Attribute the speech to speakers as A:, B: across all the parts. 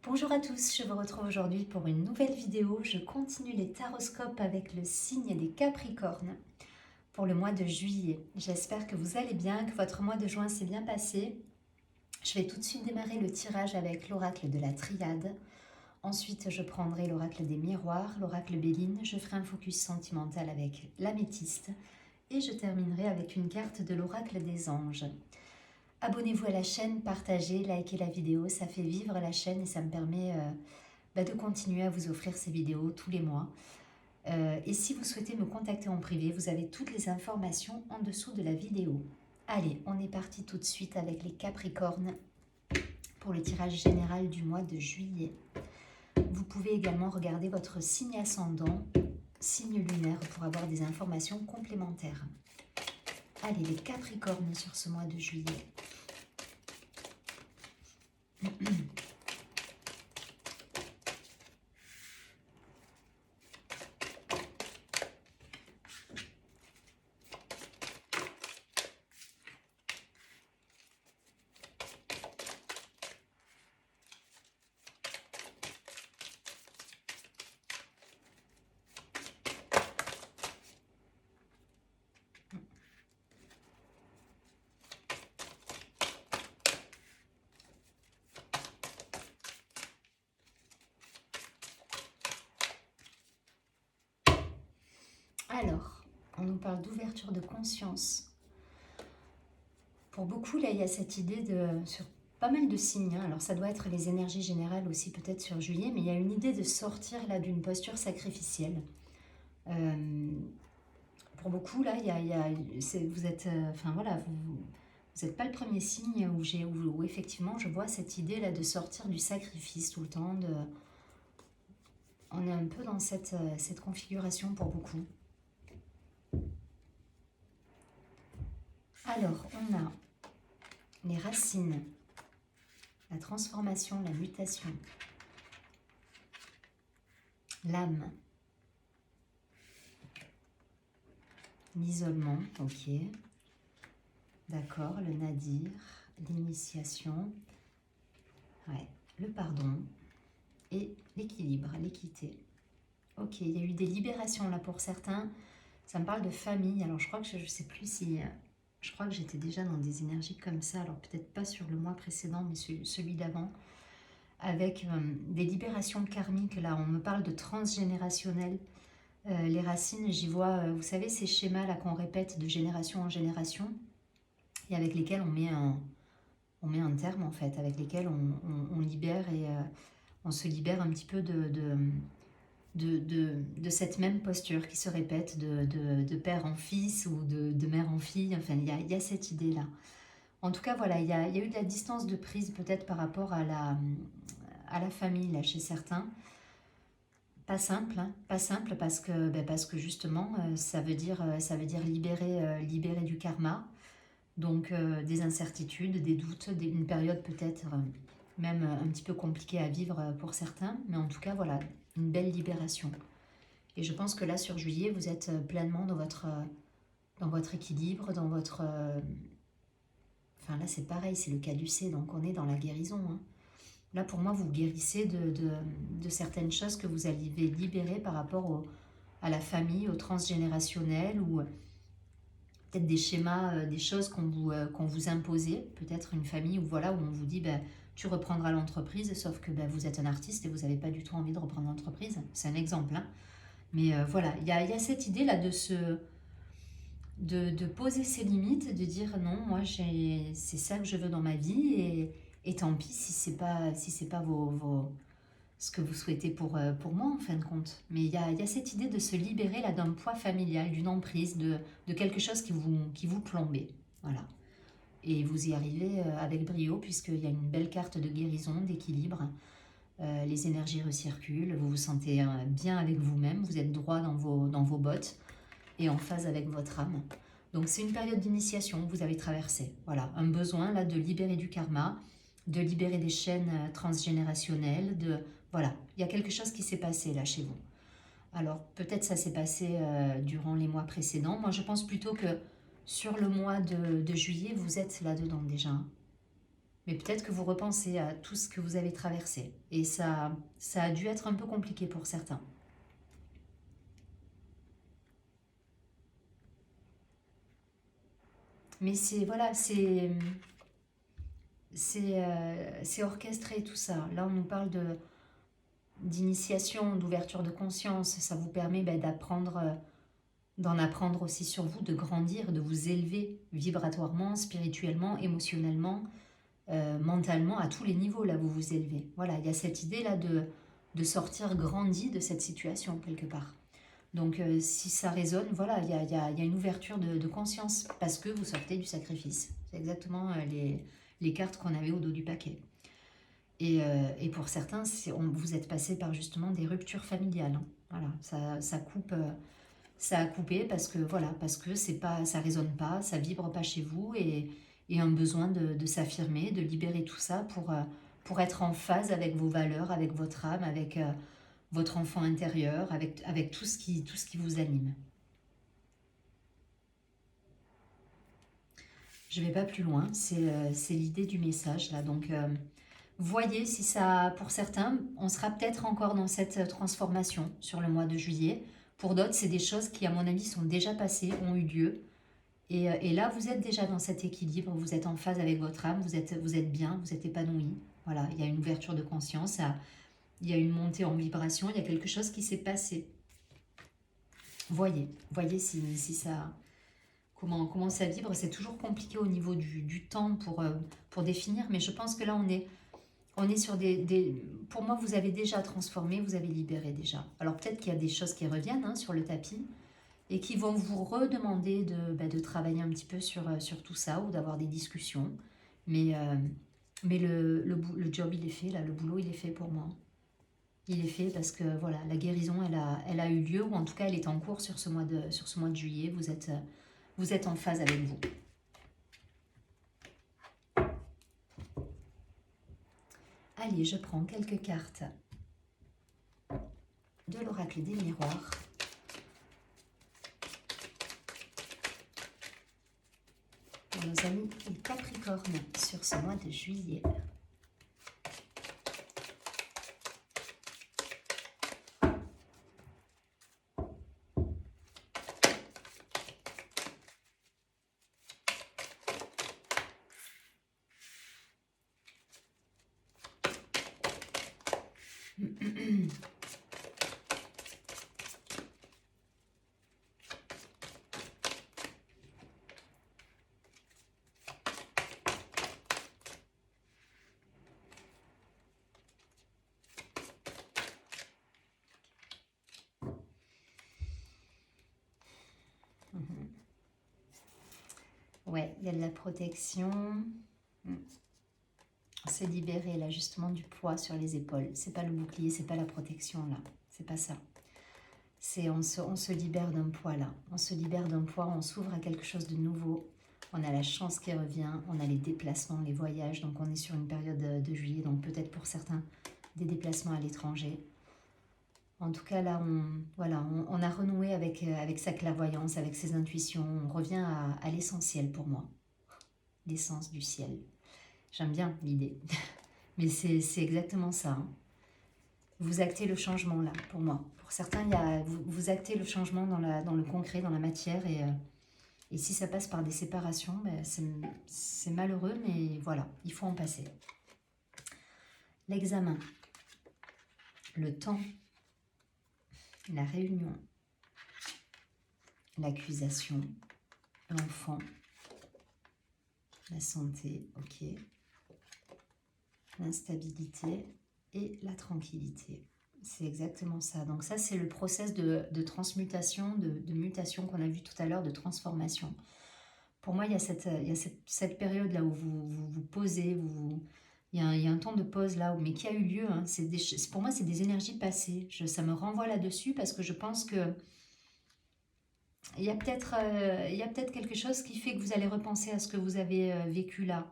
A: Bonjour à tous, je vous retrouve aujourd'hui pour une nouvelle vidéo. Je continue les taroscopes avec le signe des Capricornes pour le mois de juillet. J'espère que vous allez bien, que votre mois de juin s'est bien passé. Je vais tout de suite démarrer le tirage avec l'oracle de la Triade. Ensuite, je prendrai l'oracle des miroirs, l'oracle Béline. Je ferai un focus sentimental avec l'améthyste. Et je terminerai avec une carte de l'oracle des anges. Abonnez-vous à la chaîne, partagez, likez la vidéo, ça fait vivre la chaîne et ça me permet de continuer à vous offrir ces vidéos tous les mois. Et si vous souhaitez me contacter en privé, vous avez toutes les informations en dessous de la vidéo. Allez, on est parti tout de suite avec les Capricornes pour le tirage général du mois de juillet. Vous pouvez également regarder votre signe ascendant, signe lunaire pour avoir des informations complémentaires. Allez, les Capricornes sur ce mois de juillet. Alors, on nous parle d'ouverture de conscience. Pour beaucoup, là, il y a cette idée sur pas mal de signes. Alors, ça doit être les énergies générales aussi, peut-être sur juillet, mais il y a une idée de sortir là d'une posture sacrificielle. Pour beaucoup, là, vous êtes, voilà, vous n'êtes pas le premier signe où effectivement je vois cette idée là de sortir du sacrifice tout le temps. On est un peu dans cette configuration pour beaucoup. Alors, on a les racines, la transformation, la mutation, l'âme, l'isolement, ok, d'accord, le nadir, l'initiation, ouais, le pardon et l'équilibre, l'équité. Ok, il y a eu des libérations là pour certains, ça me parle de famille, alors je crois que je ne sais plus si... Je crois que j'étais déjà dans des énergies comme ça, alors peut-être pas sur le mois précédent, mais celui d'avant, avec des libérations karmiques. Là, on me parle de transgénérationnel. Les racines, j'y vois, vous savez, ces schémas là qu'on répète de génération en génération, et avec lesquels on met un terme en fait, avec lesquels on libère et on se libère un petit peu de cette même posture qui se répète de père en fils ou de mère en fille. Enfin, il y a cette idée-là. En tout cas, voilà, il y a eu de la distance de prise peut-être par rapport à la famille, là, chez certains. Pas simple, hein, pas simple parce que justement, ça veut dire libérer du karma. Donc, des incertitudes, des doutes, une période peut-être même un petit peu compliquée à vivre pour certains. Mais en tout cas, voilà, une belle libération. Et je pense que là, sur juillet, vous êtes pleinement dans votre équilibre, dans votre... Enfin, là, c'est pareil, c'est le caducée, donc on est dans la guérison. Hein. Là, pour moi, vous guérissez de certaines choses que vous avez libérées par rapport à la famille, au transgénérationnel, ou peut-être des schémas, des choses qu'on vous imposait. Peut-être une famille où, voilà, où on vous dit... tu reprendras l'entreprise, sauf que vous êtes un artiste et vous n'avez pas du tout envie de reprendre l'entreprise. C'est un exemple, hein. Mais voilà, il y a cette idée-là de poser ses limites, de dire non, moi c'est ça que je veux dans ma vie et tant pis si c'est pas ce que vous souhaitez pour moi en fin de compte. Mais il y a cette idée de se libérer là d'un poids familial, d'une emprise, de quelque chose qui vous plombait. Voilà. Et vous y arrivez avec brio puisqu'il y a une belle carte de guérison, d'équilibre. Les énergies recirculent, vous vous sentez bien avec vous-même, vous êtes droit dans vos bottes et en phase avec votre âme. Donc c'est une période d'initiation que vous avez traversée. Voilà, un besoin là de libérer du karma, de libérer des chaînes transgénérationnelles, voilà, il y a quelque chose qui s'est passé là chez vous. Alors peut-être ça s'est passé durant les mois précédents. Moi je pense plutôt que sur le mois de juillet, vous êtes là-dedans déjà. Mais peut-être que vous repensez à tout ce que vous avez traversé. Et ça a dû être un peu compliqué pour certains. Mais c'est, voilà, c'est orchestré tout ça. Là, on nous parle d'initiation, d'ouverture de conscience. Ça vous permet d'apprendre, d'en apprendre aussi sur vous, de grandir, de vous élever vibratoirement, spirituellement, émotionnellement, mentalement, à tous les niveaux, là, vous vous élevez. Voilà, il y a cette idée-là de sortir grandi de cette situation, quelque part. Donc, si ça résonne, voilà, il y a une ouverture de conscience, parce que vous sortez du sacrifice. C'est exactement les cartes qu'on avait au dos du paquet. Et pour certains, vous êtes passé par justement des ruptures familiales. Hein. Voilà, ça coupe... ça a coupé parce que voilà, parce que c'est pas, ça résonne pas, ça vibre pas chez vous et un besoin de s'affirmer, de libérer tout ça pour être en phase avec vos valeurs, avec votre âme, avec votre enfant intérieur, avec tout ce qui vous anime. Je vais pas plus loin, c'est l'idée du message là. Donc voyez si ça, pour certains, on sera peut-être encore dans cette transformation sur le mois de juillet. Pour d'autres, c'est des choses qui, à mon avis, sont déjà passées, ont eu lieu. Et là, vous êtes déjà dans cet équilibre, vous êtes en phase avec votre âme, vous êtes bien, vous êtes épanoui. Voilà, il y a une ouverture de conscience, il y a une montée en vibration, il y a quelque chose qui s'est passé. Voyez si ça... Comment ça vibre, c'est toujours compliqué au niveau du temps pour définir, mais je pense que là, on est sur Pour moi, vous avez déjà transformé, vous avez libéré déjà. Alors peut-être qu'il y a des choses qui reviennent sur le tapis, et qui vont vous redemander de travailler un petit peu sur tout ça ou d'avoir des discussions. Mais le job, il est fait, là, le boulot, il est fait pour moi. Il est fait parce que voilà, la guérison, elle a eu lieu, ou en tout cas, elle est en cours sur ce mois de juillet. Vous êtes en phase avec vous. Allez, je prends quelques cartes de l'oracle des miroirs. Pour nos amis les Capricornes sur ce mois de juillet. Ouais, il y a de la protection. C'est libéré là justement du poids sur les épaules. C'est pas le bouclier, c'est pas la protection là. C'est pas ça. C'est on se libère d'un poids là. On se libère d'un poids, on s'ouvre à quelque chose de nouveau. On a la chance qui revient, on a les déplacements, les voyages. Donc on est sur une période de juillet, donc peut-être pour certains des déplacements à l'étranger. En tout cas, là, on a renoué avec sa clairvoyance, avec ses intuitions. On revient à l'essentiel pour moi, l'essence du ciel. J'aime bien l'idée, mais c'est exactement ça. Hein. Vous actez le changement, là, pour moi. Pour certains, vous actez le changement dans le concret, dans la matière, et si ça passe par des séparations, c'est malheureux, mais voilà, il faut en passer. L'examen, le temps, la réunion, l'accusation, l'enfant, la santé, ok, l'instabilité et la tranquillité. C'est exactement ça. Donc ça, c'est le process de transmutation, de mutation qu'on a vu tout à l'heure, de transformation. Pour moi, il y a cette période-là où vous posez, il y a un temps de pause là, mais qui a eu lieu. Hein. Pour moi, c'est des énergies passées. Ça me renvoie là-dessus parce que je pense que il y a peut-être quelque chose qui fait que vous allez repenser à ce que vous avez vécu là.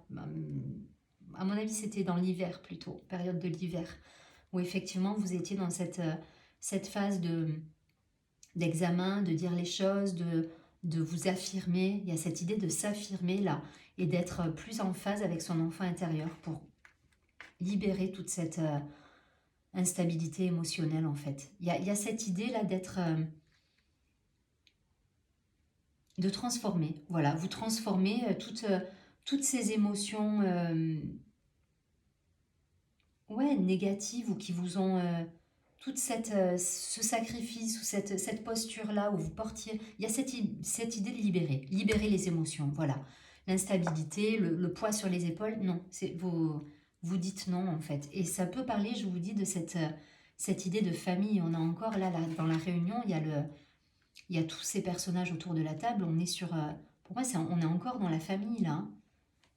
A: À mon avis, c'était dans l'hiver plutôt, période de l'hiver, où effectivement vous étiez dans cette phase d'examen, de dire les choses, de vous affirmer. Il y a cette idée de s'affirmer là et d'être plus en phase avec son enfant intérieur pour libérer toute cette instabilité émotionnelle en fait. Il y a cette idée là d'être... de transformer, voilà, vous transformez toutes ces émotions ouais, négatives ou qui vous ont... toute ce sacrifice ou cette posture-là où vous portiez... Il y a cette idée de libérer les émotions, voilà. L'instabilité, le poids sur les épaules, non, vous dites non en fait. Et ça peut parler, je vous dis, de cette idée de famille. On a encore là, dans la réunion, il y a tous ces personnages autour de la table. On est sur... pour moi, on est encore dans la famille là, hein.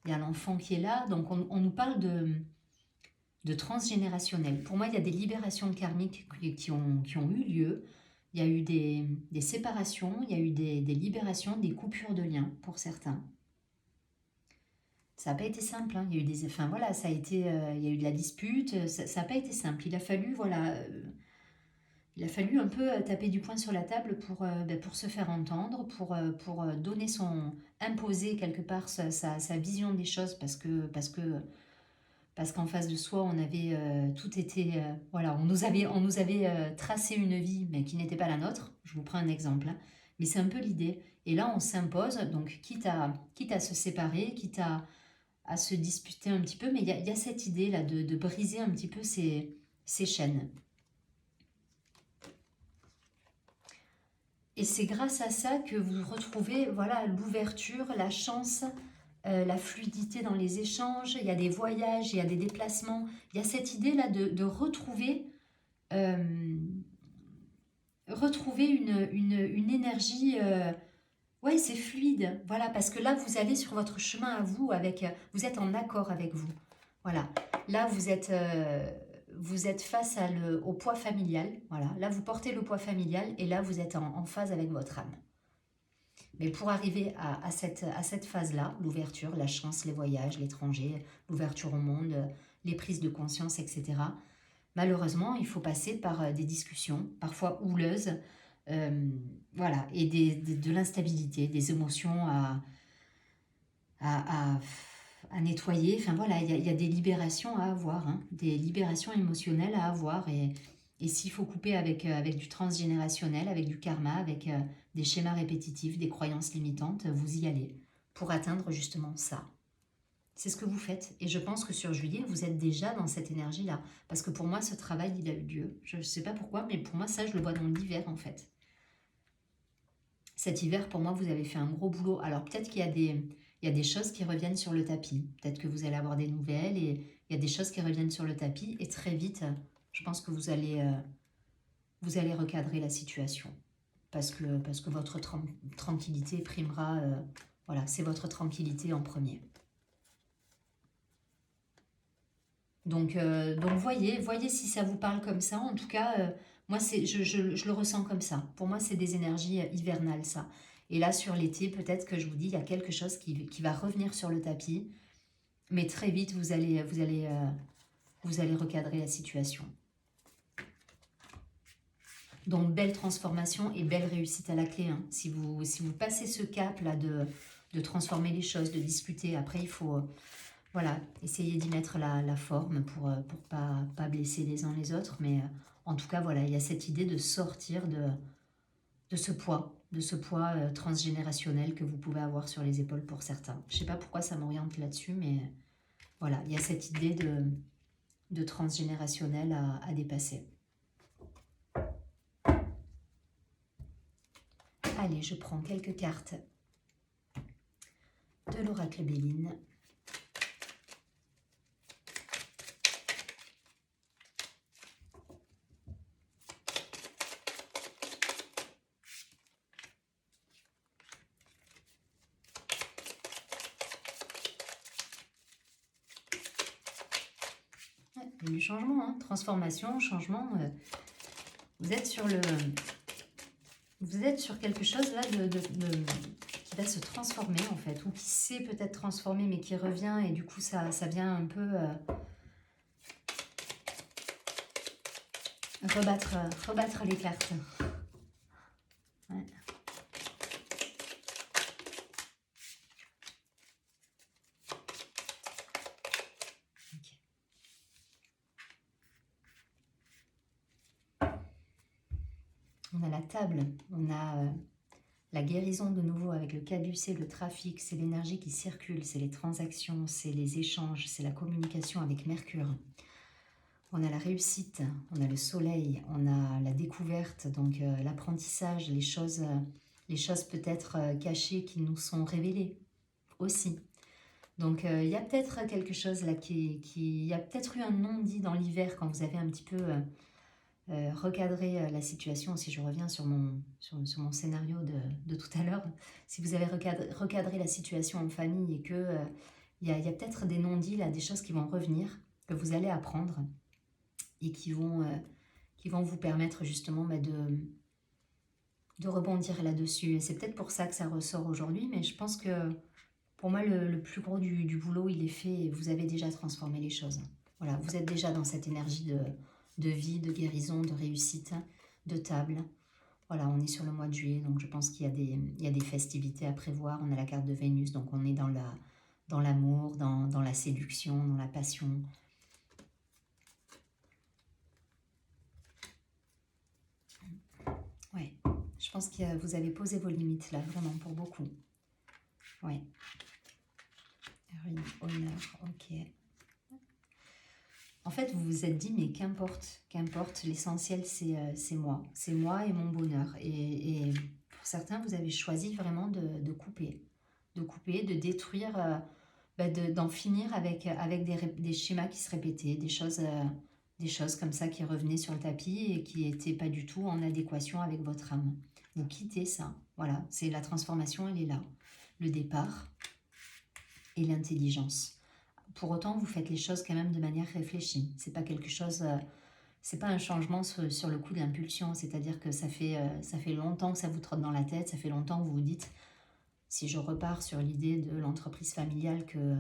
A: Il y a l'enfant qui est là, donc on nous parle de transgénérationnel. Pour moi, il y a des libérations karmiques qui ont eu lieu. Il y a eu des séparations, il y a eu des libérations, des coupures de liens pour certains. Ça n'a pas été simple, hein. Il y a eu des... Enfin voilà, ça a été... il y a eu de la dispute, ça n'a pas été simple. Il a fallu, voilà... il a fallu un peu taper du poing sur la table pour se faire entendre, pour donner imposer quelque part sa vision des choses parce qu'en face de soi, on avait tout été... voilà, on nous avait tracé une vie, mais qui n'était pas la nôtre. Je vous prends un exemple, hein. Mais c'est un peu l'idée. Et là, on s'impose, donc quitte à se séparer, quitte à se disputer un petit peu, mais il y a cette idée là de briser un petit peu ces chaînes. Et c'est grâce à ça que vous retrouvez voilà, l'ouverture, la chance, la fluidité dans les échanges. Il y a des voyages, il y a des déplacements. Il y a cette idée-là de retrouver, retrouver une énergie... ouais, c'est fluide. Voilà, parce que là, vous allez sur votre chemin à vous, vous êtes en accord avec vous. Voilà. Là, vous êtes face au poids familial. Voilà. Là, vous portez le poids familial et là, vous êtes en phase avec votre âme. Mais pour arriver à cette phase-là, l'ouverture, la chance, les voyages, l'étranger, l'ouverture au monde, les prises de conscience, etc., malheureusement, il faut passer par des discussions, parfois houleuses, voilà, et de l'instabilité, des émotions à, à nettoyer. Enfin voilà, il y a des libérations à avoir, hein, des libérations émotionnelles à avoir. Et s'il faut couper avec du transgénérationnel, avec du karma, avec des schémas répétitifs, des croyances limitantes, vous y allez pour atteindre justement ça. C'est ce que vous faites. Et je pense que sur juillet, vous êtes déjà dans cette énergie-là. Parce que pour moi, ce travail, il a eu lieu. Je ne sais pas pourquoi, mais pour moi, ça, je le vois dans l'hiver, en fait. Cet hiver, pour moi, vous avez fait un gros boulot. Alors, peut-être qu'il y a des choses qui reviennent sur le tapis. Peut-être que vous allez avoir des nouvelles et il y a des choses qui reviennent sur le tapis. Et très vite, je pense que vous allez recadrer la situation. Parce que votre tranquillité primera. Voilà, c'est votre tranquillité en premier. Donc voyez si ça vous parle comme ça. En tout cas, moi, je le ressens comme ça. Pour moi, c'est des énergies hivernales, ça. Et là, sur l'été, peut-être que je vous dis, il y a quelque chose qui va revenir sur le tapis. Mais très vite, vous allez recadrer la situation. Donc, belle transformation et belle réussite à la clé, hein. Si vous passez ce cap-là de transformer les choses, de discuter, après, il faut... voilà, essayez d'y mettre la forme pour pas blesser les uns les autres. Mais en tout cas, voilà, il y a cette idée de sortir de ce poids transgénérationnel que vous pouvez avoir sur les épaules pour certains. Je ne sais pas pourquoi ça m'oriente là-dessus, mais voilà, il y a cette idée de transgénérationnel à dépasser. Allez, je prends quelques cartes de l'oracle Béline. Il y a du changement, hein. Transformation, changement. Vous êtes sur quelque chose là qui va se transformer en fait, ou qui s'est peut-être transformé mais qui revient et du coup ça vient un peu rebattre les cartes. Ouais. On a la table, on a la guérison de nouveau avec le caducée, le trafic, c'est l'énergie qui circule, c'est les transactions, c'est les échanges, c'est la communication avec Mercure. On a la réussite, on a le soleil, on a la découverte, donc l'apprentissage, les choses peut-être cachées qui nous sont révélées aussi. Donc il y a peut-être quelque chose là il y a peut-être eu un non-dit dans l'hiver quand vous avez un petit peu recadré la situation. Si je reviens sur sur mon scénario de tout à l'heure, si vous avez recadré la situation en famille et que il y a peut-être des non-dits là, des choses qui vont revenir, que vous allez apprendre et qui vont vous permettre justement de rebondir là-dessus. Et c'est peut-être pour ça que ça ressort aujourd'hui, mais je pense que pour moi, le plus gros du boulot, il est fait et vous avez déjà transformé les choses. Voilà, vous êtes déjà dans cette énergie de vie, de guérison, de réussite, de table. Voilà, on est sur le mois de juillet, donc je pense qu'il y a des festivités à prévoir. On a la carte de Vénus, donc on est dans l'amour, dans la séduction, dans la passion. Ouais, je pense que vous avez posé vos limites là, vraiment, pour beaucoup. Ouais. Honneur, ok. En fait, vous vous êtes dit, mais qu'importe, l'essentiel c'est moi et mon bonheur. Et pour certains, vous avez choisi vraiment de couper, de détruire, d'en finir avec des schémas qui se répétaient, des choses comme ça qui revenaient sur le tapis et qui n'étaient pas du tout en adéquation avec votre âme. Vous quittez ça, voilà, c'est la transformation, elle est là. Le départ et l'intelligence. Pour autant, vous faites les choses quand même de manière réfléchie. C'est pas quelque chose, c'est pas un changement sur le coup de l'impulsion. C'est-à-dire que ça fait longtemps que ça vous trotte dans la tête, ça fait longtemps que vous vous dites, si je repars sur l'idée de l'entreprise familiale que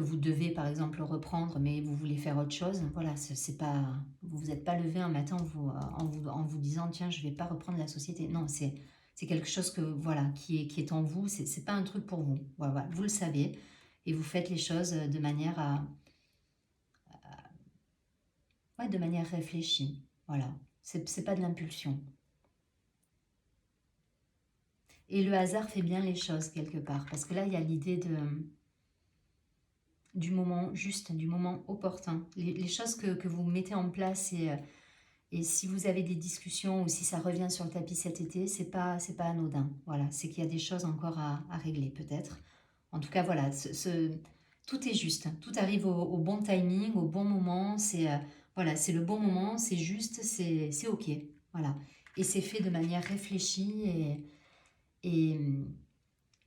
A: vous devez par exemple reprendre, mais vous voulez faire autre chose, voilà, c'est pas, vous vous êtes pas levé un matin en vous disant tiens, je vais pas reprendre la société. Non, c'est quelque chose que voilà qui est en vous, c'est pas un truc pour vous. Voilà, vous le savez et vous faites les choses de manière ouais, de manière réfléchie. Voilà, c'est pas de l'impulsion. Et le hasard fait bien les choses quelque part, parce que là il y a l'idée du moment juste, du moment opportun. Les choses que vous mettez en place et si vous avez des discussions ou si ça revient sur le tapis cet été, c'est pas anodin. Voilà, c'est qu'il y a des choses encore à régler peut-être. En tout cas, voilà, tout est juste. Tout arrive au bon timing, au bon moment. Voilà, c'est le bon moment, c'est juste, c'est ok. Voilà. Et c'est fait de manière réfléchie et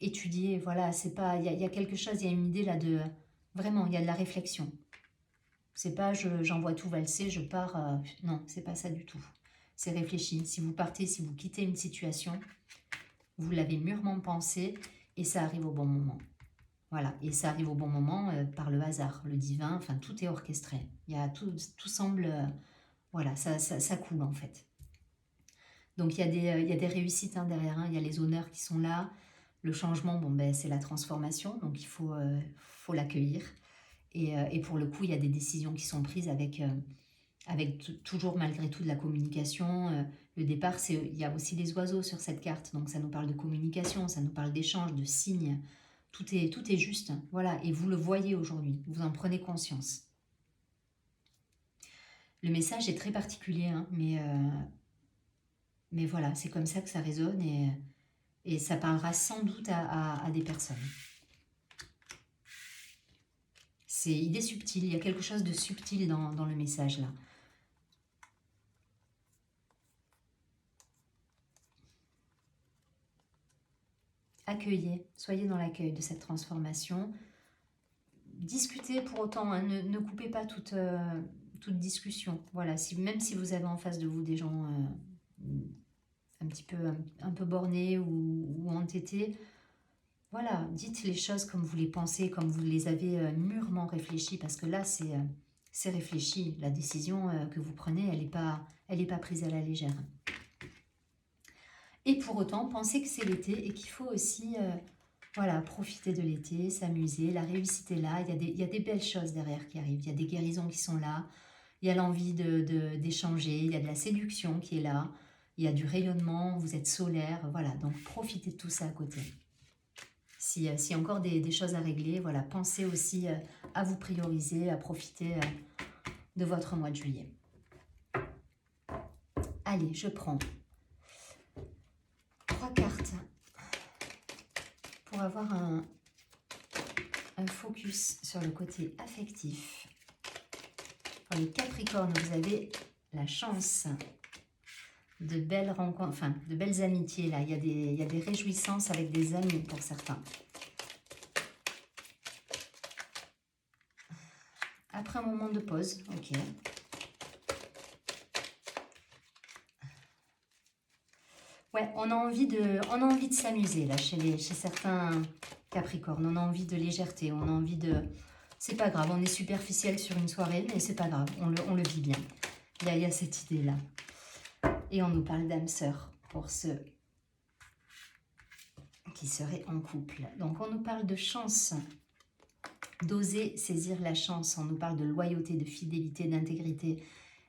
A: étudiée. Voilà, c'est pas, il y a quelque chose, il y a une idée là de vraiment, il y a de la réflexion. C'est pas j'envoie tout valser, je pars. Non, c'est pas ça du tout. C'est réfléchi. Si vous partez, si vous quittez une situation, vous l'avez mûrement pensé et ça arrive au bon moment. Voilà, et ça arrive au bon moment par le hasard, le divin, enfin tout est orchestré. Il y a tout semble, voilà, ça coule en fait. Donc il y a des réussites hein, derrière, hein, il y a les honneurs qui sont là. Le changement, bon ben c'est la transformation, donc il faut l'accueillir. Et pour le coup, il y a des décisions qui sont prises avec toujours malgré tout de la communication. Le départ, il y a aussi les oiseaux sur cette carte, donc ça nous parle de communication, ça nous parle d'échange, de signes. Tout est juste, voilà, et vous le voyez aujourd'hui, vous en prenez conscience. Le message est très particulier, hein, mais voilà, c'est comme ça que ça résonne et ça parlera sans doute à des personnes. Il est subtil, il y a quelque chose de subtil dans le message là. Accueillez, soyez dans l'accueil de cette transformation. Discutez pour autant, hein, ne coupez pas toute discussion. Voilà, même si vous avez en face de vous des gens un peu bornés ou entêtés, voilà, dites les choses comme vous les pensez, comme vous les avez mûrement réfléchies, parce que là, c'est réfléchi. La décision que vous prenez, elle est pas prise à la légère. Et pour autant, pensez que c'est l'été et qu'il faut aussi voilà, profiter de l'été, s'amuser. La réussite est là, il y a des belles choses derrière qui arrivent. Il y a des guérisons qui sont là, Il y a l'envie d'échanger, il y a de la séduction qui est là, il y a du rayonnement, vous êtes solaire, voilà. Donc profitez de tout ça à côté. S'il y a encore des choses à régler, voilà, pensez aussi à vous prioriser, à profiter de votre mois de juillet. Allez, je prends 3 cartes pour avoir un focus sur le côté affectif. Pour les Capricornes, vous avez la chance de belles rencontres, enfin de belles amitiés là. Il y a des réjouissances avec des amis pour certains. Après un moment de pause, ok. Ouais, on a envie de s'amuser là chez certains Capricornes. On a envie de légèreté, on a envie de... C'est pas grave, on est superficiel sur une soirée, mais c'est pas grave, on le vit bien. Il y a cette idée-là. Et on nous parle d'âme sœur pour ceux qui seraient en couple. Donc on nous parle de chance, d'oser saisir la chance. On nous parle de loyauté, de fidélité, d'intégrité,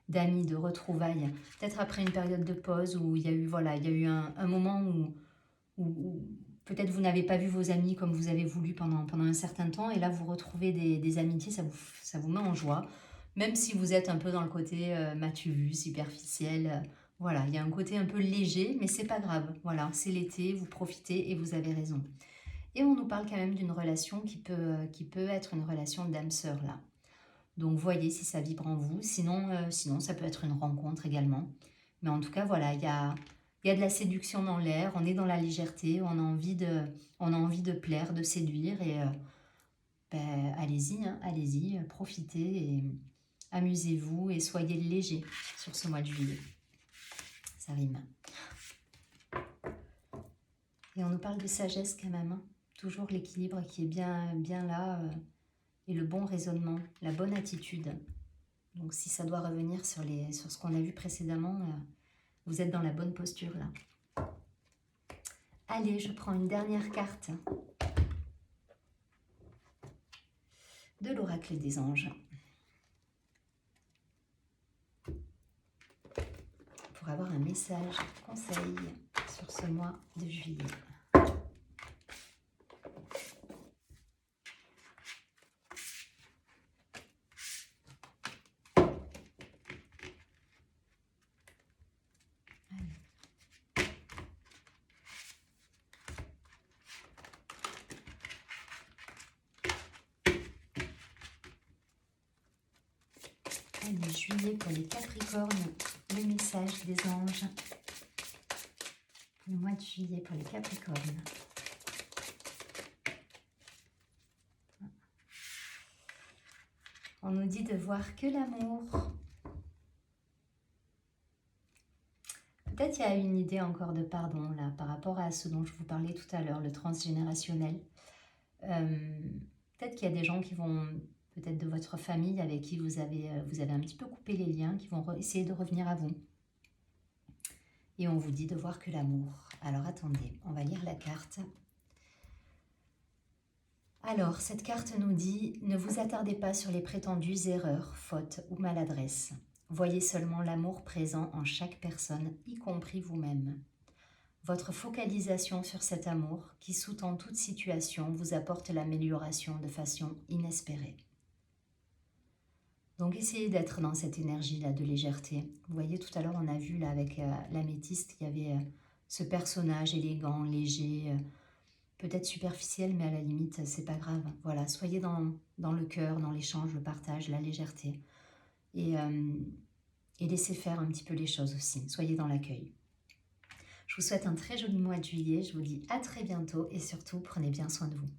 A: d'amis, de retrouvailles. Peut-être après une période de pause où il y a eu, voilà, il y a eu un moment où peut-être vous n'avez pas vu vos amis comme vous avez voulu pendant un certain temps, et là vous retrouvez des amitiés, ça vous met en joie, même si vous êtes un peu dans le côté m'as-tu vu, superficiel, voilà, il y a un côté un peu léger, mais c'est pas grave, voilà, c'est l'été, vous profitez et vous avez raison. Et on nous parle quand même d'une relation qui peut être une relation d'âme sœur là. Donc voyez si ça vibre en vous, sinon ça peut être une rencontre également. Mais en tout cas, voilà, il y a de la séduction dans l'air, on est dans la légèreté, on a envie de plaire, de séduire, et allez-y, hein, allez-y, profitez et amusez-vous et soyez légers sur ce mois de juillet. Ça rime. Et on nous parle de sagesse quand même, hein. Toujours l'équilibre qui est bien là, et le bon raisonnement, la bonne attitude. Donc si ça doit revenir sur ce qu'on a vu précédemment, vous êtes dans la bonne posture là. Allez, je prends une dernière carte de l'oracle des anges pour avoir un message, conseil sur ce mois de juillet. Allez, juillet pour les Capricornes, le message des anges. Le mois de juillet pour les Capricornes. On nous dit de voir que l'amour. Peut-être il y a une idée encore de pardon là par rapport à ce dont je vous parlais tout à l'heure, le transgénérationnel. Peut-être qu'il y a des gens qui vont, peut-être de votre famille avec qui vous avez un petit peu coupé les liens, qui vont essayer de revenir à vous. Et on vous dit de voir que l'amour. Alors attendez, on va lire la carte. Alors, cette carte nous dit « Ne vous attardez pas sur les prétendues erreurs, fautes ou maladresses. Voyez seulement l'amour présent en chaque personne, y compris vous-même. Votre focalisation sur cet amour, qui sous-tend toute situation, vous apporte l'amélioration de façon inespérée. » Donc, essayez d'être dans cette énergie-là de légèreté. Vous voyez, tout à l'heure, on a vu là avec l'améthyste qu'il y avait ce personnage élégant, léger, peut-être superficiel, mais à la limite, c'est pas grave. Voilà, soyez dans le cœur, dans l'échange, le partage, la légèreté. Et laissez faire un petit peu les choses aussi. Soyez dans l'accueil. Je vous souhaite un très joli mois de juillet. Je vous dis à très bientôt et surtout, prenez bien soin de vous.